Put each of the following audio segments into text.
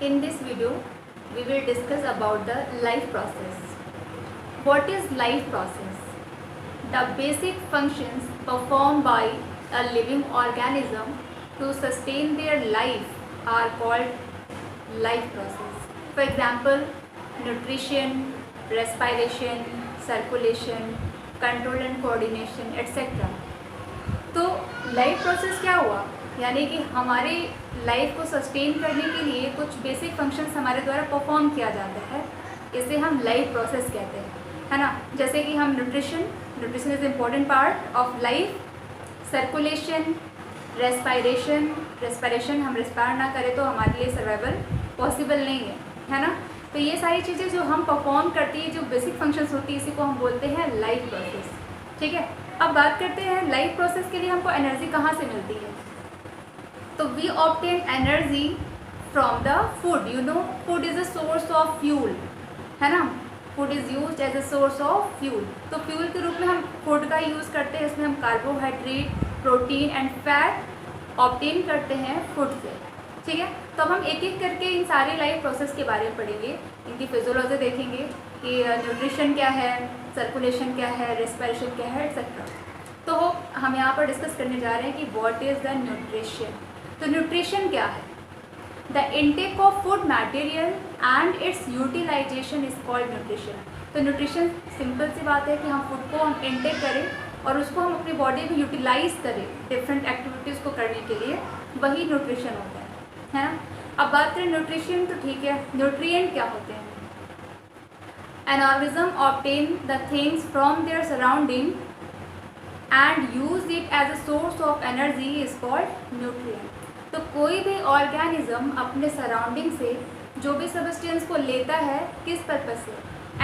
In this video, we will discuss about the life process. What is life process? The basic functions performed by a living organism to sustain their life are called life process. For example, nutrition, respiration, circulation, control and coordination, etc. तो life process क्या हुआ, यानी कि हमारी life को sustain करने के लिए कुछ बेसिक फंक्शंस हमारे द्वारा परफॉर्म किया जाता है, इसे हम लाइफ प्रोसेस कहते हैं, है ना। जैसे कि हम nutrition is important part of life, circulation, respiration हम रेस्पायर ना करें तो हमारे लिए सर्वाइवल पॉसिबल नहीं है ना। तो ये सारी चीज़ें जो हम परफॉर्म करती है, जो बेसिक फंक्शंस होती है, इसी को हम बोलते हैं लाइफ प्रोसेस। ठीक है, अब बात करते हैं लाइफ प्रोसेस के लिए हमको एनर्जी कहाँ से मिलती है। तो we obtain energy from the food. You know, food is a source of fuel, है ना। Food is use as a source of fuel. तो फ्यूल के रूप में हम फूड का यूज़ करते हैं, इसमें हम carbohydrate, protein and fat obtain करते हैं फूड से। ठीक है, तो अब हम एक एक करके इन सारे लाइफ प्रोसेस के बारे में पढ़ेंगे, इनकी फिजियोलॉजी देखेंगे कि न्यूट्रिशन क्या है, सर्कुलेशन क्या है, रेस्पिरेशन क्या है, एक्सेट्रा। तो हम यहाँ पर डिस्कस करने जा रहे हैं कि व्हाट इज़ द न्यूट्रिशन। तो न्यूट्रिशन क्या है? The intake of food material and its utilization is called nutrition. तो न्यूट्रिशन सिंपल सी बात है कि हम फूड को हम इनटेक करें और उसको हम अपनी बॉडी में यूटिलाइज करें डिफरेंट एक्टिविटीज़ को करने के लिए, वही न्यूट्रिशन होता है ना। अब बात करें न्यूट्रिशन, तो ठीक है, न्यूट्रिएंट क्या होते हैं? An organism obtain the things from their surrounding and use it as a source of energy is called nutrient। तो कोई भी ऑर्गेनिज्म अपने सराउंडिंग से जो भी सब्सटेंस को लेता है, किस पर्पस से?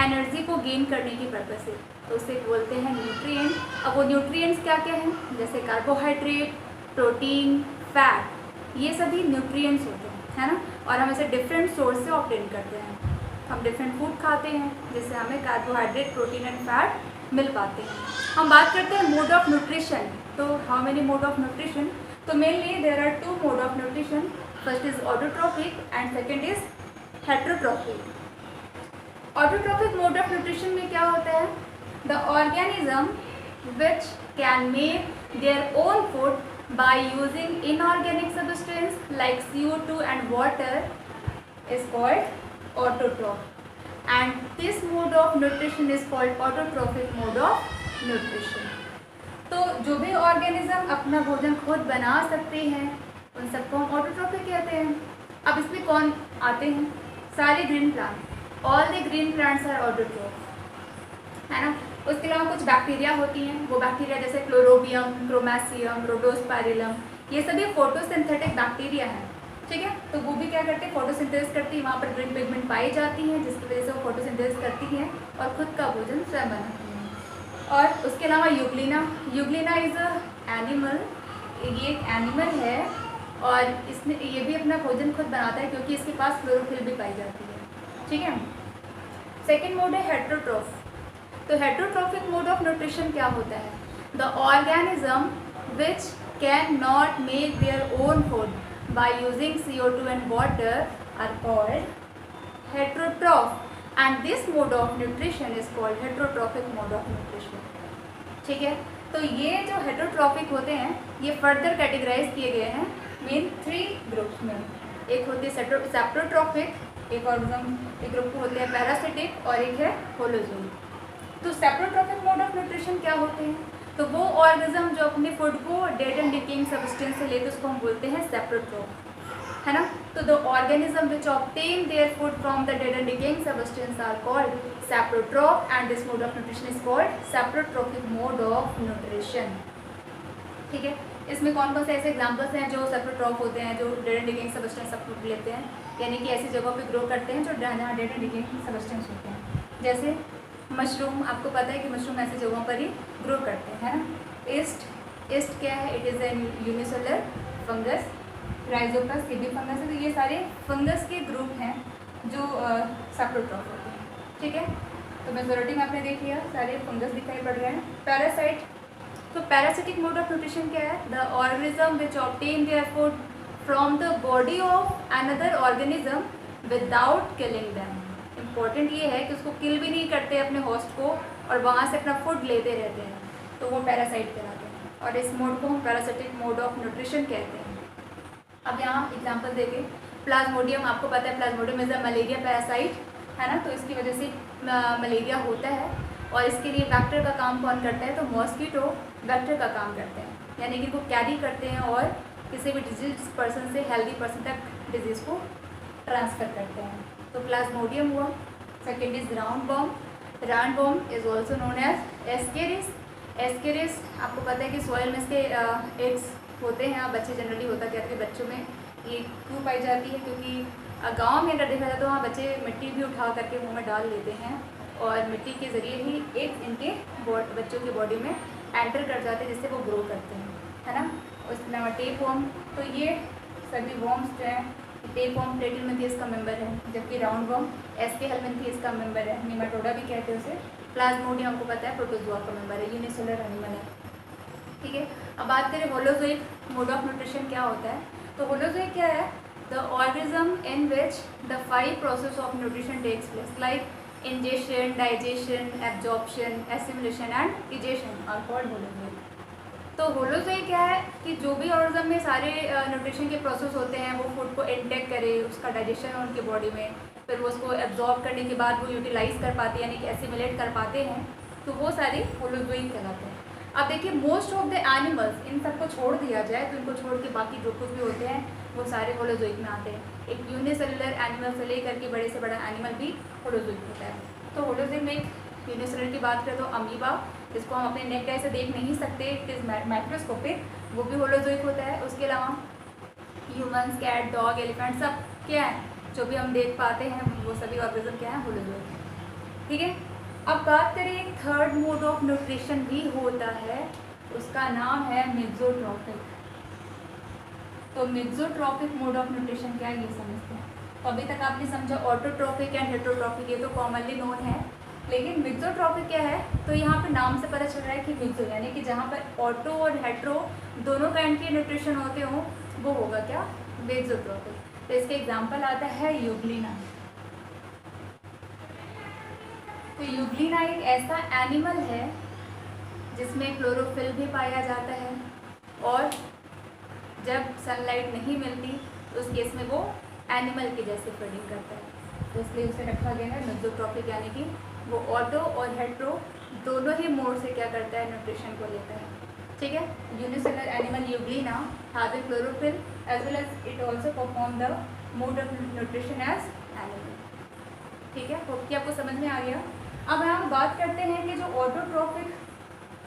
एनर्जी को गेन करने की पर्पस से, तो उसे बोलते हैं न्यूट्रिएंट। अब वो न्यूट्रिएंट्स क्या क्या हैं? जैसे कार्बोहाइड्रेट, प्रोटीन, फैट, ये सभी न्यूट्रिएंट्स होते हैं, है ना। और हम इसे डिफरेंट सोर्स से ऑब्टेन करते हैं। हम डिफरेंट फूड खाते हैं जिससे हमें कार्बोहाइड्रेट, प्रोटीन एंड फैट मिल पाते हैं। हम बात करते हैं मोड ऑफ न्यूट्रिशन। तो how many mode of nutrition? तो mainly there are two mode of nutrition. First is autotrophic and second is heterotrophic. Autotrophic mode of nutrition में क्या होता है? The organism which can make their own food by using inorganic substance like CO2 and water is called autotroph and this mode of nutrition is called autotrophic mode of nutrition। तो जो भी organism अपना भोजन खुद बना सकते हैं उन सबको हम ऑटोट्रॉफिक कहते हैं। अब इसमें कौन आते हैं? सारे green plant, all the green plants are autotroph, है ना। उसके अलावा कुछ बैक्टीरिया होती हैं, वो बैक्टीरिया जैसे क्लोरोबियम, क्रोमैसियम, रोडोस्पाइरिलम, ये सभी फोटोसिंथेटिक बैक्टीरिया हैं। ठीक है, तो वो भी क्या करते हैं? फोटोसिंथेसिस करती है, वहाँ पर ग्रीन पिगमेंट पाई जाती हैं जिसकी वजह से वो फोटोसिंथेसिस करती हैं और खुद का भोजन स्वयं बनाती हैं। और उसके अलावा यूग्लिना इज़ अ एनिमल, ये एक एनिमल है और इसने ये भी अपना भोजन खुद बनाता है क्योंकि इसके पास क्लोरोफिल भी पाई जाती है। ठीक है, सेकेंड मोड है हेटेरोट्रॉफ। तो हेटेरोट्रॉफिक मोड ऑफ न्यूट्रिशन क्या होता है? The organism which can not make their own food by using CO2 and water are called heterotroph and this mode of nutrition is called heterotrophic mode of nutrition। ठीक है, तो ये जो heterotrophic होते हैं ये फर्दर कैटेगराइज किए गए हैं मेन 3 ग्रुप्स में। एक होती है सेप्रोट्रॉफिक, एक ग्रुप को होते हैं पैरासिटिक और एक है होलोजोइक। तो सेप्रोट्रॉफिक मोड ऑफ न्यूट्रिशन क्या होते हैं? तो वो ऑर्गेनिज्म जो अपने फूड को डेड एंड डिकेइंग सब्सटेंस से लेते उसको हम बोलते हैं सेप्रोट्रॉफ, है ना। तो the organism which obtain their food from the dead and decaying substance are called saprotroph and this mode of nutrition is called saprotrophic mode of nutrition. ठीक है, इसमें कौन कौन से ऐसे एग्जाम्पल्स हैं जो सेप्रोट्रॉफ होते हैं, जो डेड एंड डिकेइंग सब्सटेंस सब फूड लेते हैं, यानी कि ऐसी जगहों पे ग्रो करते हैं जो जहाँ डेड एंड डिकेइंग सब्सटेंस होते हैं। जैसे मशरूम, आपको पता है कि मशरूम ऐसी जगहों पर ही ग्रो करते हैं, है ना। ईस्ट क्या है? It is an unicellular fungus. Rhizopus, ये भी फंगस है। तो ये सारे फंगस के ग्रुप हैं जो सेप्रोट्रॉफ होते हैं। ठीक है, तो मेजोरिटी में आपने देख लिया सारे फंगस दिखाई पड़ रहे हैं। पैरासाइट, तो पैरासिटिक मोड ऑफ न्यूट्रिशन क्या है? The organism which obtain their food from the body of another organism without killing them. Important ये है कि उसको किल भी नहीं करते अपने होस्ट को और वहाँ से अपना फूड लेते रहते हैं, तो वो पैरासाइट कहलाते हैं और इस मोड को हम पैरासिटिक मोड ऑफ न्यूट्रिशन कहते हैं। अब यहाँ एग्जांपल देखें, प्लाज्मोडियम, आपको पता है Plasmodium is a malaria parasite, है ना, तो इसकी वजह से मलेरिया होता है और इसके लिए वेक्टर का काम कौन करता है, तो मॉस्किटो वेक्टर का काम करते हैं, यानी कि वो कैरी करते हैं और किसी भी डिजीज पर्सन से हेल्दी पर्सन तक डिजीज़ को ट्रांसफ़र करते हैं। तो प्लाज्मोडियम हुआ। Second is round worm is also known as ascaris. Ascaris आपको पता है कि सॉइल में इसके एग्स होते हैं, बच्चे जनरली होता क्या है बच्चों में ये क्यों पाई जाती है, क्योंकि गांव में अगर देखा जाए तो वहाँ बच्चे मिट्टी भी उठा करके मुंह में डाल लेते हैं और मिट्टी के ज़रिए ही एक इनके बच्चों की बॉडी में एंटर कर जाते हैं जिससे वो ग्रो करते हैं, है ना। उसके अलावा टेप वॉर्म, तो ये सभी वॉर्म्स जो हैं, टेप वॉर्म प्लेटिलमिन्थियस का मेंबर है, जबकि राउंड वॉर्म एस्केहेलमिन्थियस का मेंबर है, निमाटोडा भी कहते हैं उसे। प्लाज्मोडियम आपको पता है प्रोटोजोआ का मेंबर है, यूनिसेलुलर एनिमल है, ठीक है। अब बात करें होलोजोइक मोड ऑफ न्यूट्रिशन क्या होता है, तो होलोजोइक क्या है, the organism in which the 5 process of nutrition takes place like ingestion, digestion, absorption, assimilation and digestion are called holozoic। तो होलोजोइक क्या है कि जो भी ऑर्गेनिज्म में सारे न्यूट्रिशन के प्रोसेस होते हैं वो फूड को इंटेक करे, उसका डाइजेशन हो उनके बॉडी में, फिर वो उसको एब्जॉर्ब करने के बाद वो यूटिलाइज कर पाते हैं, यानी कि एसिमिलेट कर पाते हैं, तो वो सारे होलोजोइक कहलाते हैं। अब देखिए मोस्ट ऑफ द एनिमल्स, इन सबको छोड़ दिया जाए तो इनको छोड़ के बाकी जो कुछ भी होते हैं वो सारे होलोजोइक में आते हैं। एक यूनिसेलुलर एनिमल से लेकर के बड़े से बड़ा एनिमल भी होलोजोइक होता है। तो होलोजोइक में एक यूनिसेलुलर की बात करें तो अमीबा, जिसको हम अपने नेक आई से देख नहीं सकते, इट इज़ माइक्रोस्कोपिक, वो भी होलोजोइक होता है। उसके अलावा ह्यूमन्स, कैट, डॉग, एलिफेंट सब क्या है, जो भी हम देख पाते हैं वो सभी ऑर्गेनिज्म क्या है, होलोजोइक, ठीक है। अब बात करें एक थर्ड मोड ऑफ न्यूट्रिशन भी होता है, उसका नाम है मिक्सोट्रॉपिक। तो मिक्सोट्रॉपिक मोड ऑफ न्यूट्रिशन क्या है ये समझते हैं। तो अभी तक आपने समझा ऑटोट्रॉपिक एंड हेटरोट्रॉपिक, ये तो कॉमनली नोन है, लेकिन मिक्सोट्रॉपिक क्या है, तो यहाँ पे नाम से पता चल रहा है कि मिक्सो यानी कि जहाँ पर ऑटो और हेट्रो दोनों काइंड के न्यूट्रिशन होते हों वो होगा क्या, मिक्सोट्रॉपिक। तो इसके एग्जाम्पल आता है यूग्लिना। तो यूग्लिना एक ऐसा एनिमल है जिसमें क्लोरोफिल भी पाया जाता है और जब सनलाइट नहीं मिलती तो उस केस में वो एनिमल के जैसे फीडिंग करता है, तो इसलिए उसे रखा गया है मिक्सोट्रॉपिक, यानी कि वो ऑटो और हेट्रो दोनों ही मोड से क्या करता है, न्यूट्रिशन को लेता है, ठीक है। Unicellular animal euglena having chlorophyll as well as it also perform the mode of nutrition as animal, ठीक है। होप कि आपको समझ में आ गया। अब हम बात करते हैं कि जो ऑटोट्रॉपिक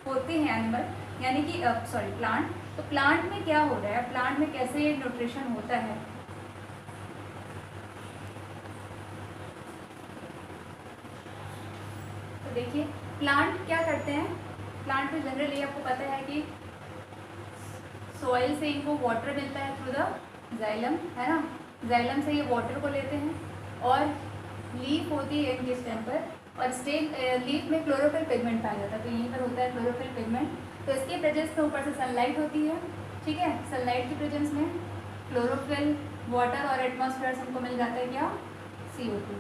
होते हैं एनिमल, यानी कि प्लांट, तो प्लांट में क्या हो रहा है, प्लांट में कैसे न्यूट्रिशन होता है। तो देखिए प्लांट क्या करते हैं, प्लांट में जनरली आपको पता है कि सॉइल से इनको वाटर मिलता है थ्रू द जाइलम, है ना, जाइलम से ये वाटर को लेते हैं और लीफ होती है इनके स्टेम पर, और लीफ में क्लोरोफिल पिगमेंट पाया जाता है, तो यहीं पर होता है क्लोरोफिल पिगमेंट। तो इसके प्रेजेंस में ऊपर से सनलाइट होती है, ठीक है, सनलाइट की प्रेजेंस में क्लोरोफिल, वाटर और एटमॉस्फेयर से हमको मिल जाता है क्या, CO2,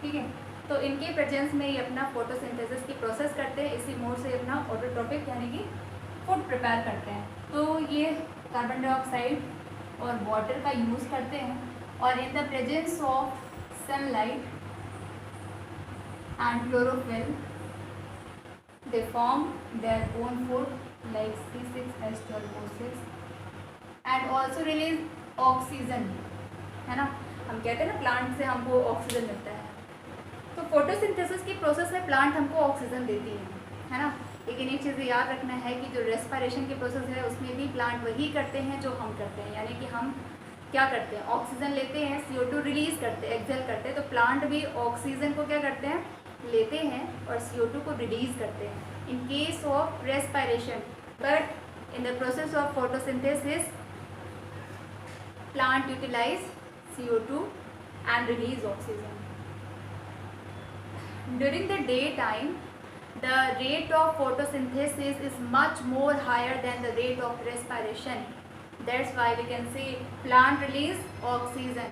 ठीक है। तो इनके प्रेजेंस में ये अपना फोटोसिंथेसिस की प्रोसेस करते हैं, इसी मोड से अपना ऑटोट्रॉपिक यानी कि फूड प्रिपेयर करते हैं। तो ये कार्बन डाइऑक्साइड और वाटर का यूज़ करते हैं और in the presence of sunlight and chlorophyll they form their own food like C6H12O6 and also release oxygen, है ना, हम कहते हैं ना प्लांट से हमको ऑक्सीजन मिलता है, तो फोटोसिंथेसिस की प्रोसेस में प्लांट हमको ऑक्सीजन देती है ना। लेकिन एक चीज़ याद रखना है कि जो रेस्पिरेशन की प्रोसेस है उसमें भी प्लांट वही करते हैं जो हम करते हैं, यानी कि हम क्या करते हैं, ऑक्सीजन लेते हैं, CO2 रिलीज करते हैं, एक्सेल करते हैं, तो प्लांट भी ऑक्सीजन को क्या करते हैं, लेते हैं और CO2 को रिलीज करते हैं in case of respiration, but in the process of photosynthesis plant utilize CO2 and release oxygen. During the daytime, the rate of photosynthesis is much more higher than the rate of respiration. That's why we can say plant release oxygen.